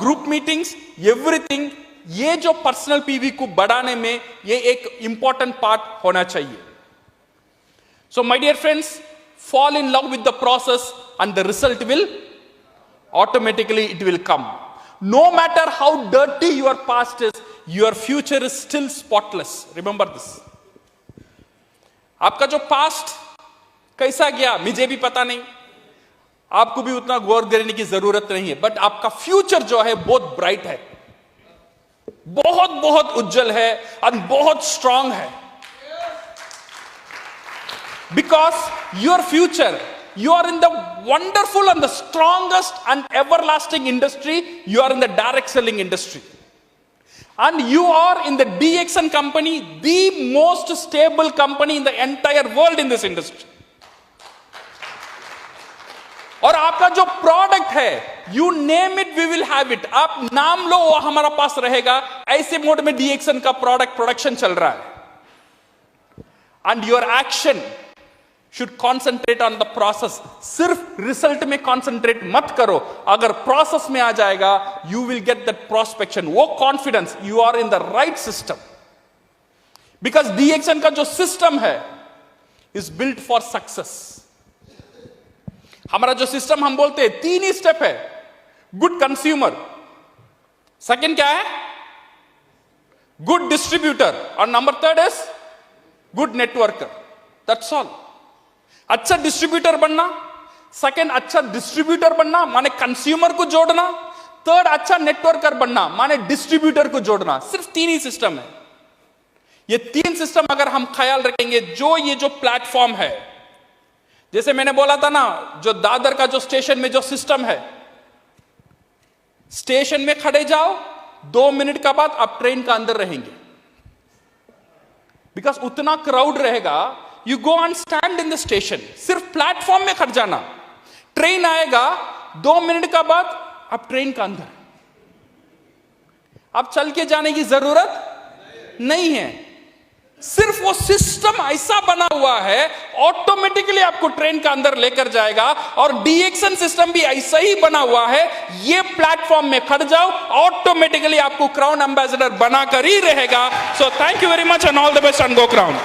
ग्रुप मीटिंग्स, एवरीथिंग, ये जो पर्सनल पीवी को बढ़ाने में ये एक इंपॉर्टेंट पार्ट होना चाहिए। So my dear friends, fall in love with the process and the result will automatically it will come. No matter how dirty your past is, your future is still spotless. Remember this. आपका जो पास्ट कैसा गया मुझे भी पता नहीं, आपको भी उतना गौर करने की जरूरत नहीं है, बट आपका फ्यूचर जो है बहुत ब्राइट है, बहुत बहुत उज्जवल है और बहुत स्ट्रांग है। Because your future, you are in the wonderful and the strongest and everlasting industry. You are in the direct selling industry. And you are in the DXN company, the most stable company in the entire world in this industry. और आपका जो प्रोडक्ट है, you name it, we will have it. आप नाम लो, वो हमारा पास रहेगा। ऐसे मोड में DXN का प्रोडक्ट प्रोडक्शन चल रहा है। And your action should concentrate on the process. सिर्फ रिजल्ट में कंसंट्रेट मत करो। अगर प्रोसेस में आ जाएगा, you will get that prospection, वो confidence, you are in the right system. Because DXN का जो सिस्टम है is built for success. हमारा जो सिस्टम हम बोलते हैं 3 ही स्टेप है। गुड कंज्यूमर, सेकंड क्या है, गुड डिस्ट्रीब्यूटर, और number 3 is good networker. That's all. अच्छा डिस्ट्रीब्यूटर बनना, सेकंड अच्छा डिस्ट्रीब्यूटर बनना माने कंज्यूमर को जोड़ना, थर्ड अच्छा नेटवर्कर बनना माने डिस्ट्रीब्यूटर को जोड़ना। सिर्फ 3 ही सिस्टम है। ये 3 सिस्टम अगर हम ख्याल रखेंगे, जो ये जो प्लेटफॉर्म है, जैसे मैंने बोला था ना, जो दादर का जो स्टेशन में जो सिस्टम है, स्टेशन में खड़े जाओ, 2 मिनट का बाद आप ट्रेन का अंदर रहेंगे। बिकॉज उतना क्राउड रहेगा, you go and stand in the station. सिर्फ प्लेटफॉर्म में खड़ जाना, ट्रेन आएगा, 2 मिनट का बाद आप ट्रेन का अंदर। आप चल के जाने की जरूरत नहीं है। सिर्फ वो सिस्टम ऐसा बना हुआ है, ऑटोमेटिकली आपको ट्रेन का अंदर लेकर जाएगा। और DXN सिस्टम भी ऐसा ही बना हुआ है। ये प्लेटफॉर्म में खड़ जाओ, ऑटोमेटिकली आपको क्राउन एम्बेसडर बनाकर ही रहेगा। So thank you very much and all the best and go crown.